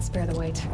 Let's bear the weight.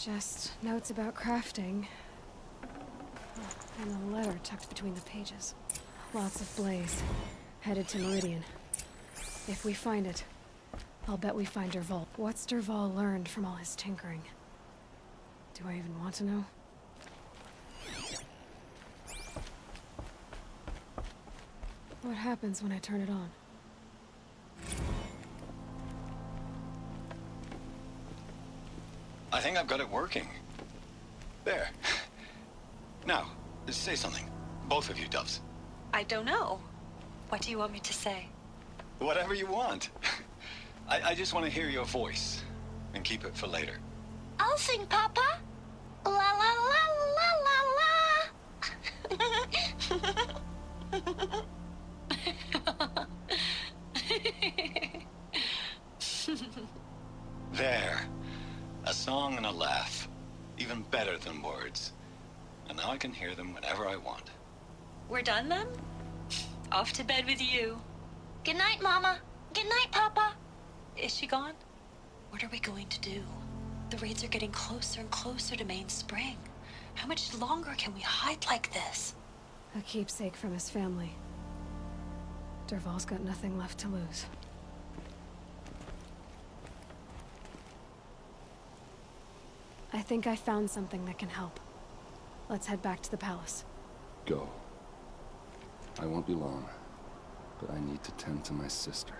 Just notes about crafting. And a letter tucked between the pages. Lots of blaze. Headed to Meridian. If we find it, I'll bet we find DERVAHL. What's DERVAHL learned from all his tinkering? Do I even want to know? What happens when I turn it on? I think I've got it working. There. Now, say something. Both of you, Doves. I don't know. What do you want me to say? Whatever you want. I just want to hear your voice. And keep it for later. I'll sing, Papa. La la la la la la. There. A song and a laugh. Even better than words. And now I can hear them whenever I want. We're done then? Off to bed with you. Good night, Mama. Good night, Papa. Is she gone? What are we going to do? The raids are getting closer and closer to Main Spring. How much longer can we hide like this? A keepsake from his family. DERVAHL's got nothing left to lose. I think I found something that can help. Let's head back to the palace. Go. I won't be long, but I need to tend to my sister.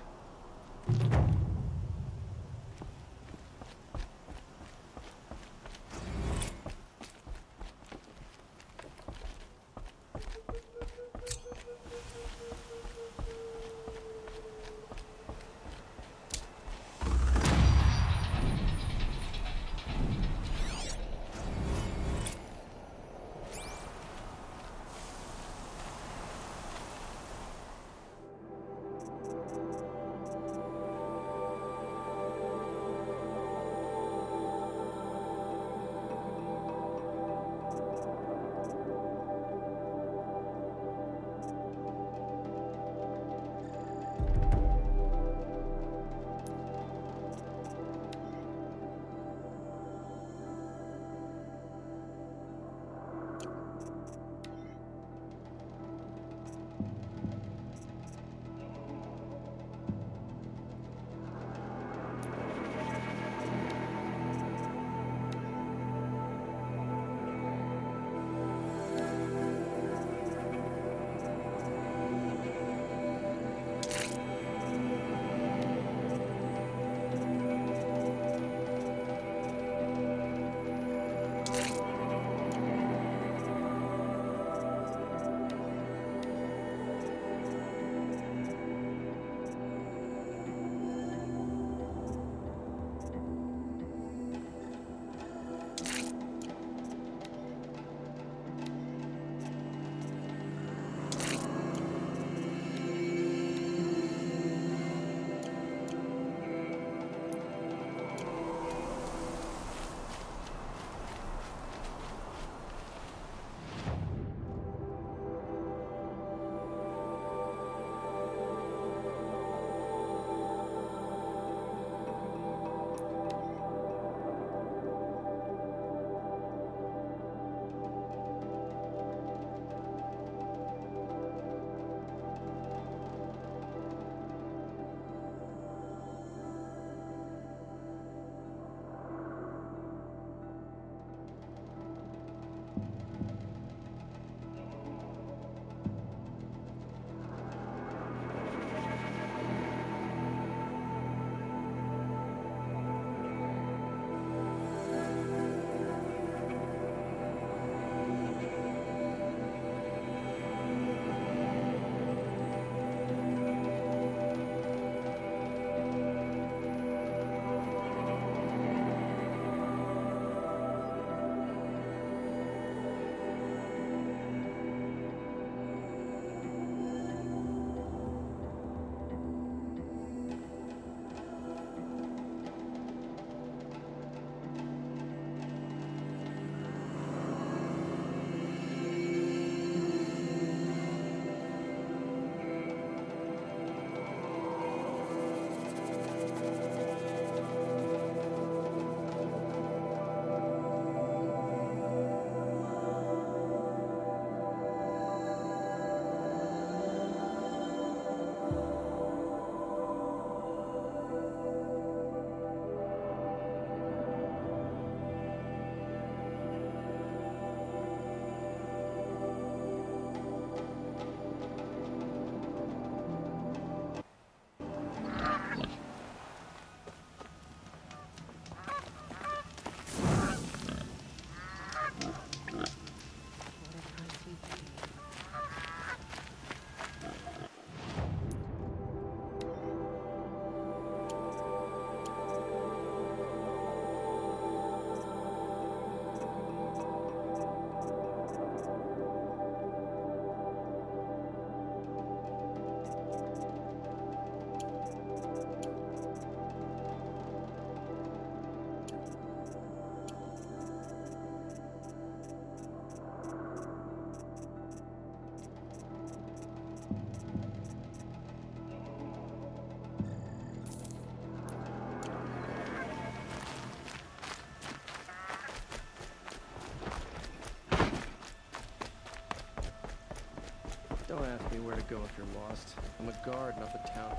Don't ask me where to go if you're lost. I'm a guard, not the town.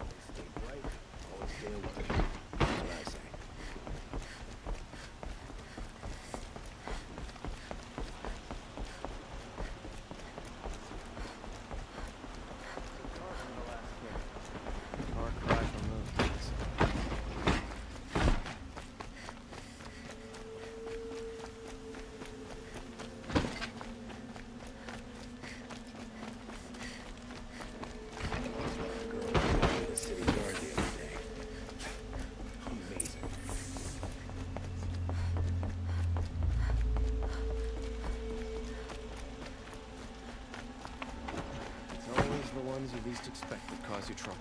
Always stay bright, always stay alert. That's what I say. Far cry from those days. The city guard the other day. Amazing. It's always the ones you least expect that cause you trouble.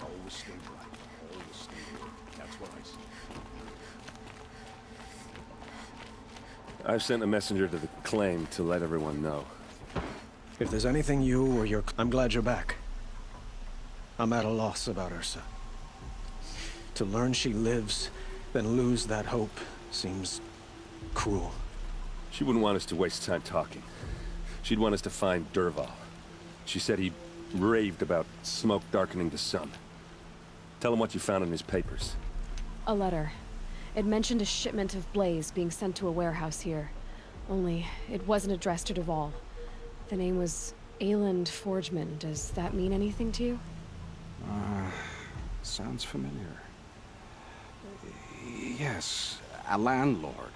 Always stay bright. Always stay alert. That's what I say. I've sent a messenger to the claim to let everyone know. If there's anything you or your... I'm glad you're back. I'm at a loss about Ursa. To learn she lives, then lose that hope, seems cruel. She wouldn't want us to waste time talking. She'd want us to find DERVAHL. She said he raved about smoke darkening the sun. Tell him what you found in his papers. A letter. It mentioned a shipment of blaze being sent to a warehouse here. Only, it wasn't addressed to DERVAHL. The name was Ayland Forgeman. Does that mean anything to you? Sounds familiar. Yes, a landlord.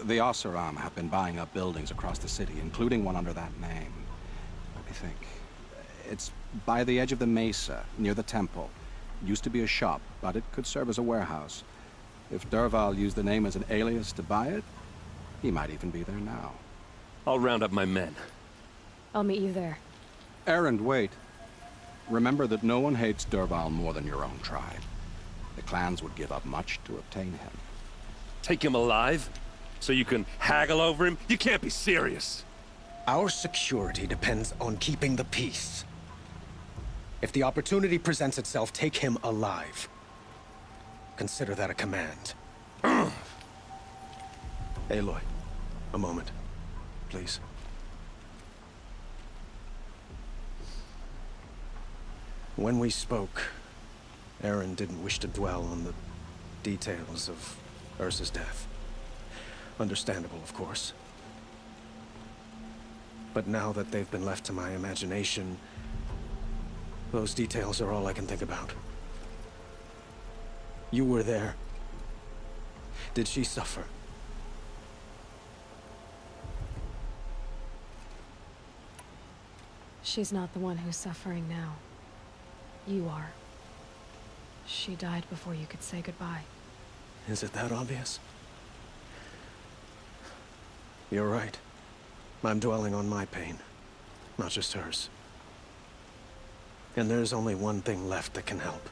The Oseram have been buying up buildings across the city, including one under that name. Let me think. It's by the edge of the mesa, near the temple. Used to be a shop, but it could serve as a warehouse. If DERVAHL used the name as an alias to buy it, he might even be there now. I'll round up my men. I'll meet you there. Erend, wait. Remember that no one hates DERVAHL more than your own tribe. The clans would give up much to obtain him. Take him alive? So you can haggle over him? You can't be serious! Our security depends on keeping the peace. If the opportunity presents itself, take him alive. Consider that a command. Aloy, a moment, please. When we spoke, Erend didn't wish to dwell on the details of Ursa's death. Understandable, of course. But now that they've been left to my imagination, those details are all I can think about. You were there. Did she suffer? She's not the one who's suffering now. You are. She died before you could say goodbye. Is it that obvious? You're right. I'm dwelling on my pain, not just hers. And there's only one thing left that can help.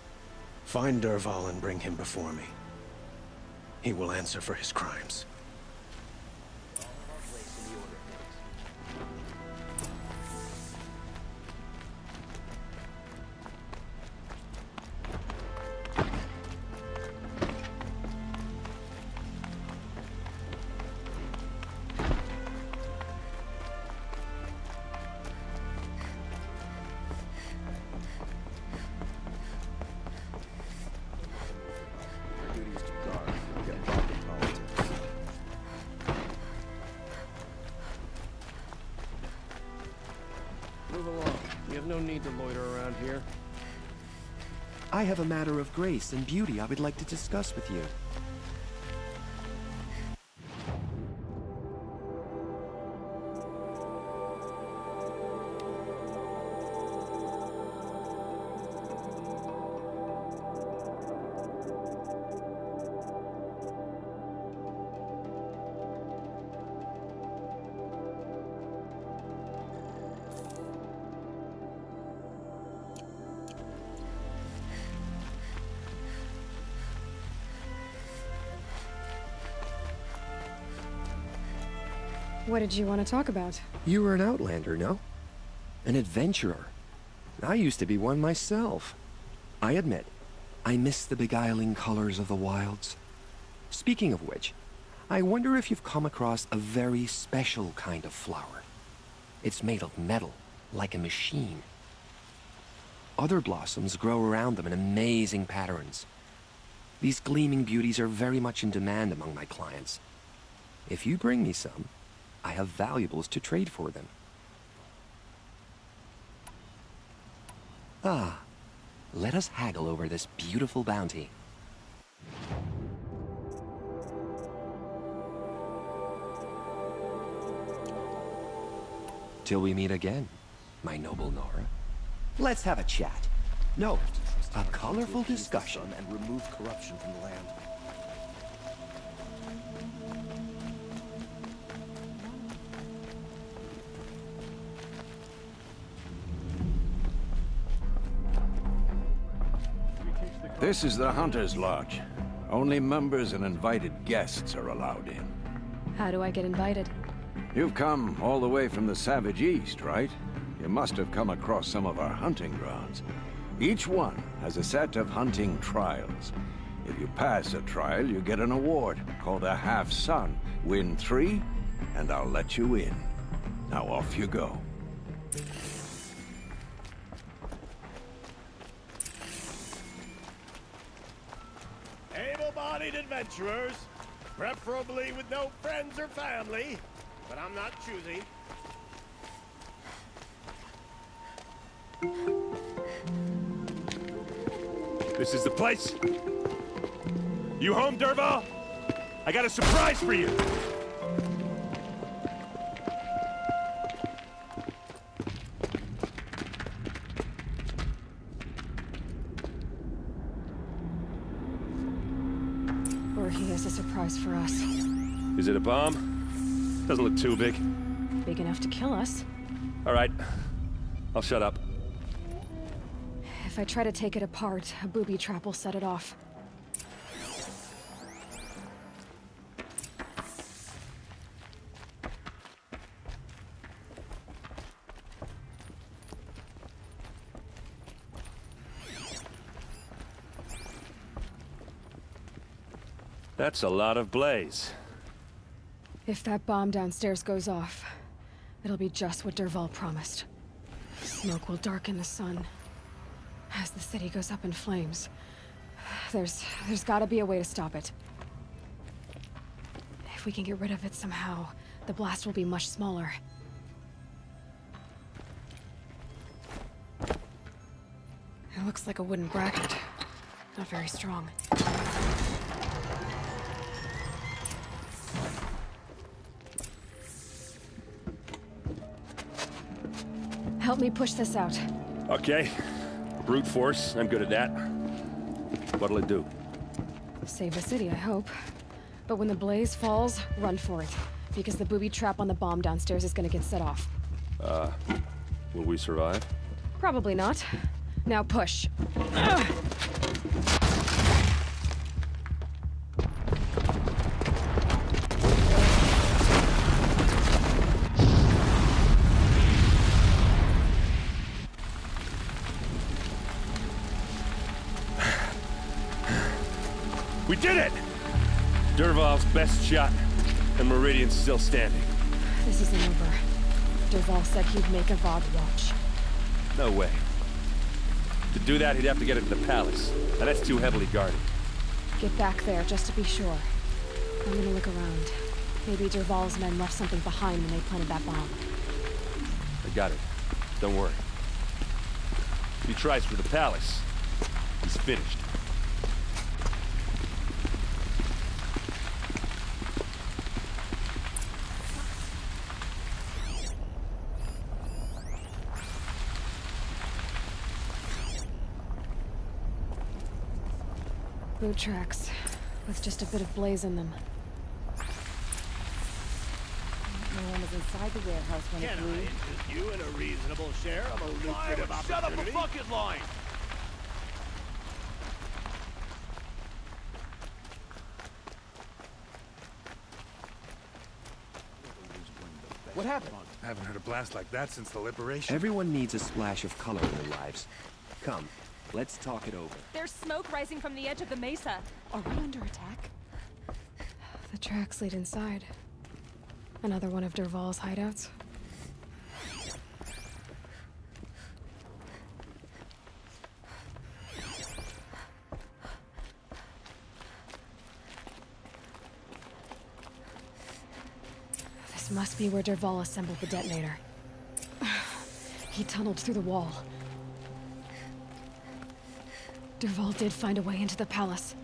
Find DERVAHL and bring him before me. He will answer for his crimes. Move along. You have no need to loiter around here. I have a matter of grace and beauty I would like to discuss with you. What did you want to talk about? You were an outlander, no? An adventurer. I used to be one myself. I admit, I miss the beguiling colors of the wilds. Speaking of which, I wonder if you've come across a very special kind of flower. It's made of metal, like a machine. Other blossoms grow around them in amazing patterns. These gleaming beauties are very much in demand among my clients. If you bring me some, I have valuables to trade for them. Ah, let us haggle over this beautiful bounty. Till we meet again, my noble Nora. Let's have a chat. No, a colorful discussion. And remove corruption from the land. This is the Hunter's Lodge. Only members and invited guests are allowed in. How do I get invited? You've come all the way from the Savage East, right? You must have come across some of our hunting grounds. Each one has a set of hunting trials. If you pass a trial, you get an award called a half-sun. Win 3, and I'll let you in. Now off you go. Able-bodied adventurers, preferably with no friends or family, but I'm not choosy. This is the place. You home, DERVAHL? I got a surprise for you. Or he has a surprise for us. Is it a bomb? Doesn't look too big. Big enough to kill us. All right. I'll shut up. If I try to take it apart, a booby trap will set it off. That's a lot of blaze. If that bomb downstairs goes off, it'll be just what DERVAHL promised. Smoke will darken the sun. As the city goes up in flames, there's gotta be a way to stop it. If we can get rid of it somehow, the blast will be much smaller. It looks like a wooden bracket. Not very strong. Help me push this out. Okay. Brute force, I'm good at that. What'll it do? Save the city, I hope. But when the blaze falls, run for it. Because the booby trap on the bomb downstairs is gonna get set off. Will we survive? Probably not. Now push. We did it! DERVAHL's best shot, and Meridian's still standing. This isn't over. DERVAHL said he'd make a VOD watch. No way. To do that, he'd have to get into the palace, and that's too heavily guarded. Get back there, just to be sure. I'm gonna look around. Maybe DERVAHL's men left something behind when they planted that bomb. I got it. Don't worry. If he tries for the palace, he's finished. Boot tracks, with just a bit of blaze in them. No one was inside the warehouse when it Can blew. I interest you in a reasonable share of a lucrative opportunity? Shut up a bucket line! What happened? I haven't heard a blast like that since the liberation. Everyone needs a splash of color in their lives. Come, Let's talk it over. There's smoke rising from the edge of the mesa. Are we under attack? The tracks lead inside. Another one of DERVAHL's hideouts. This must be where DERVAHL assembled the detonator. He tunneled through the wall. DERVAHL did find a way into the palace.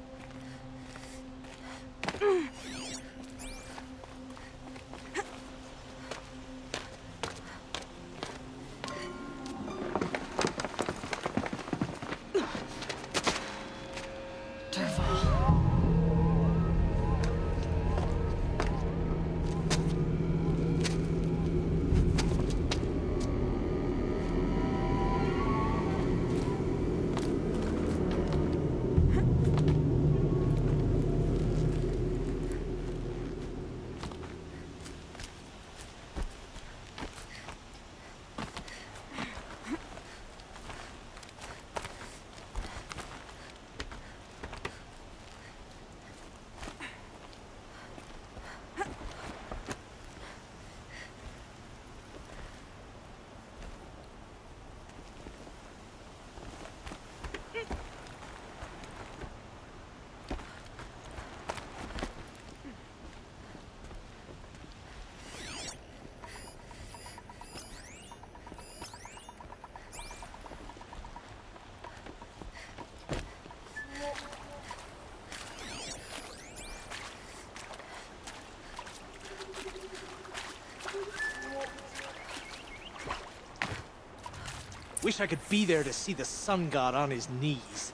Wish I could be there to see the sun god on his knees.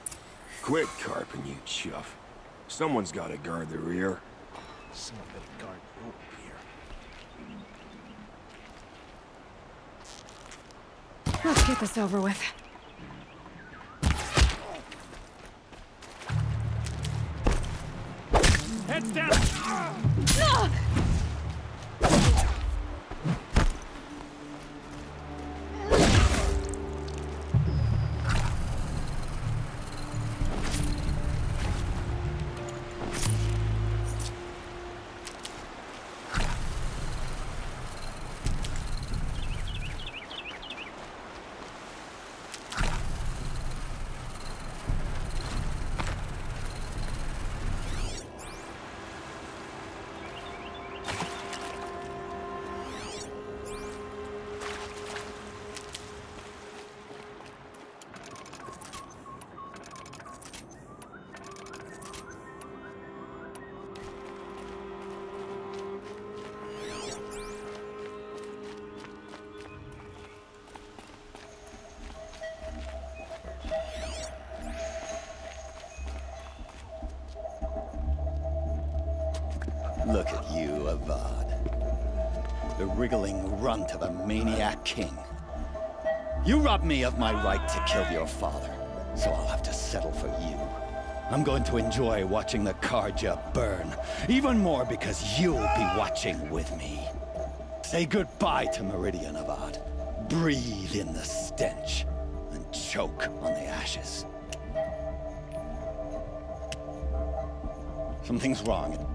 Quit carping, you chuff. Someone's gotta guard the rear. Someone better guard your rear. Let's get this over with. Heads down! Look at you, Avad. The wriggling runt of a maniac king. You robbed me of my right to kill your father, so I'll have to settle for you. I'm going to enjoy watching the Karja burn, even more because you'll be watching with me. Say goodbye to Meridian, Avad. Breathe in the stench, and choke on the ashes. Something's wrong.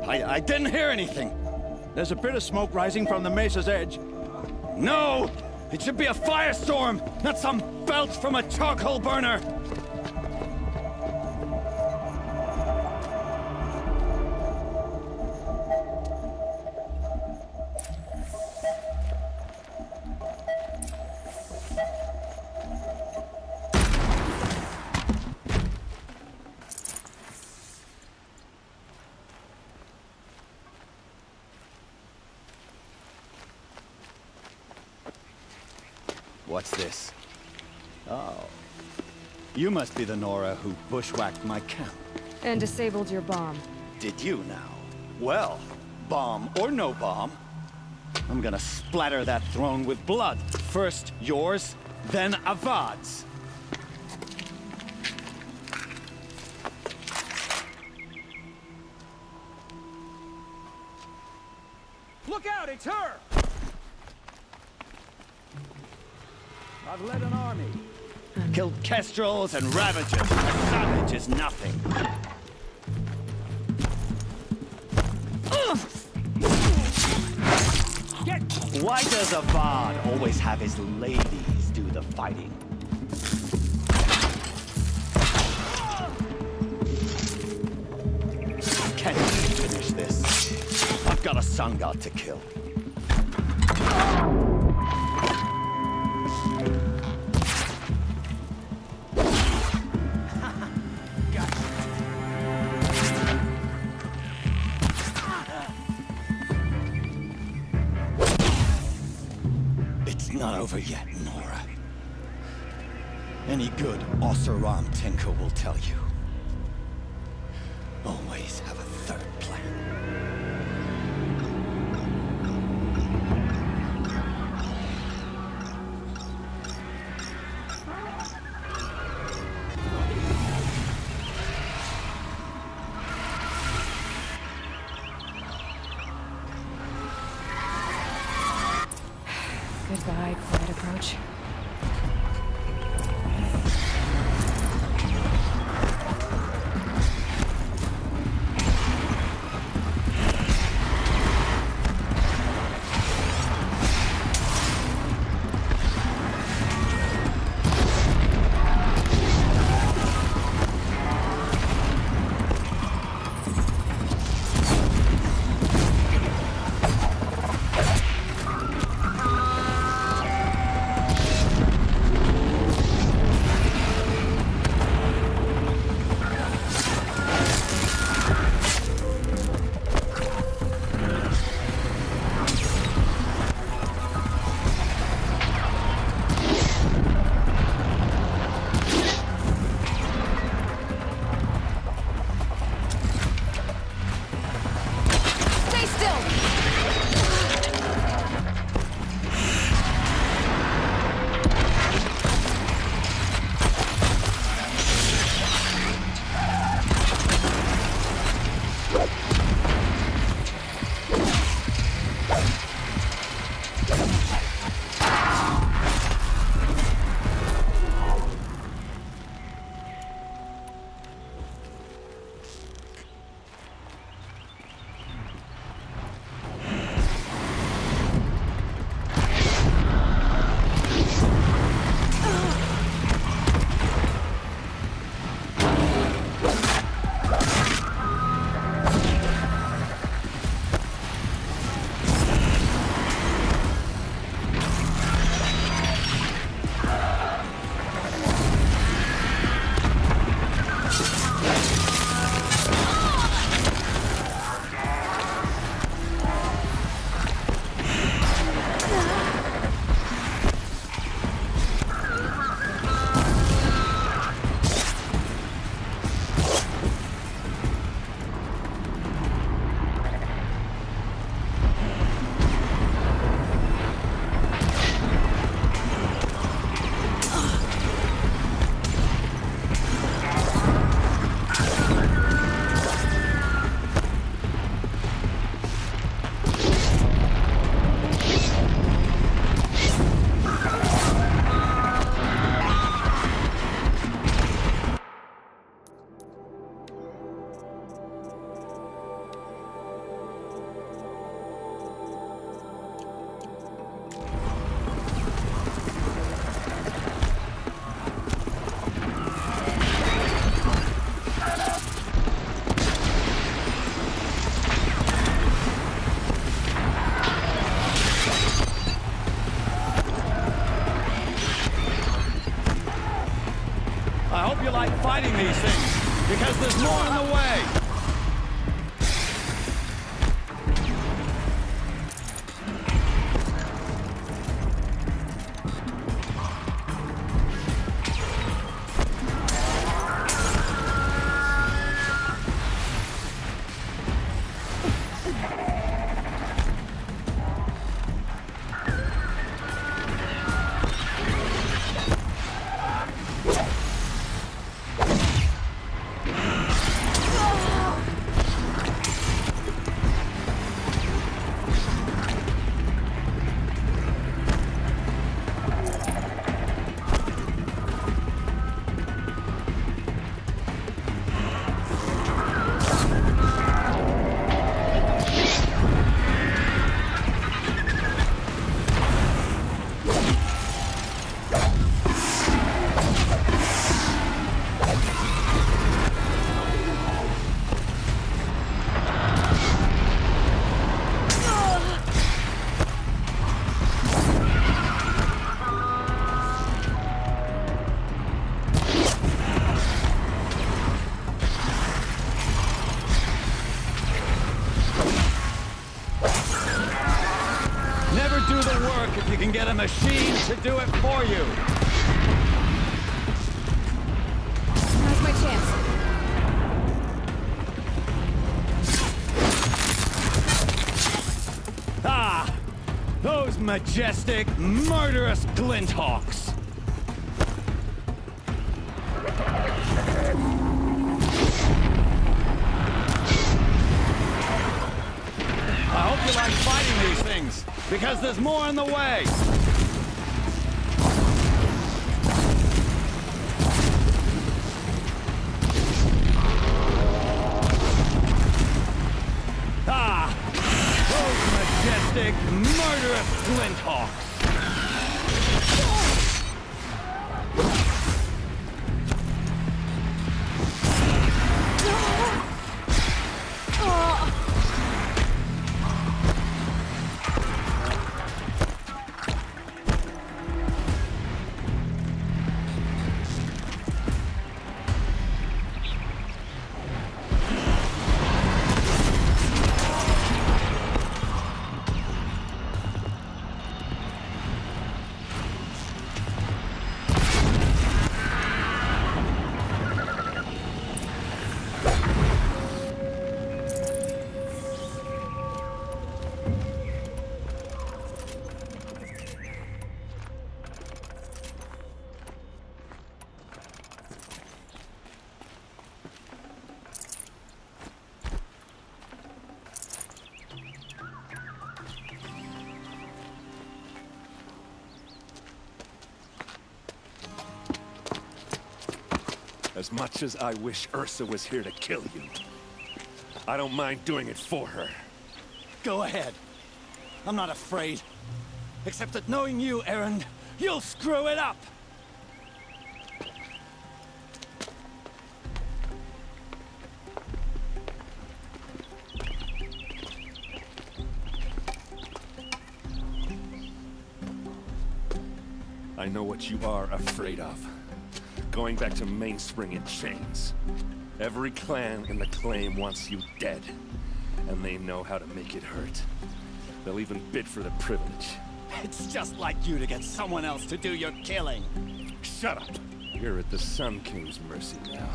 I didn't hear anything. There's a bit of smoke rising from the mesa's edge. No! It should be a firestorm, not some belch from a charcoal burner! What's this? Oh. You must be the Nora who bushwhacked my camp. And disabled your bomb. Did you now? Well, bomb or no bomb, I'm gonna splatter that throne with blood. First yours, then Avad's. Look out, it's her! I've led an army. Killed kestrels and ravagers. A savage is nothing. Why does a bard always have his ladies do the fighting? Can you finish this? I've got a sun god to kill. It's not over yet, Nora. Any good Oseram tinker will tell you. Always have a third plan. Goodbye, quiet approach. You like fighting these things, because there's more in the way. machine to do it for you. Now's my chance. Ah! Those majestic, murderous glinthawks! I hope you like fighting these things, because there's more in the way! Ah! Those majestic, murderous glinthawks! As much as I wish Ursa was here to kill you, I don't mind doing it for her. Go ahead. I'm not afraid. Except that knowing you, Erend, you'll screw it up! I know what you are afraid of. Going back to Mainspring in chains. Every clan in the claim wants you dead. And they know how to make it hurt. They'll even bid for the privilege. It's just like you to get someone else to do your killing. Shut up! You're at the Sun King's mercy now.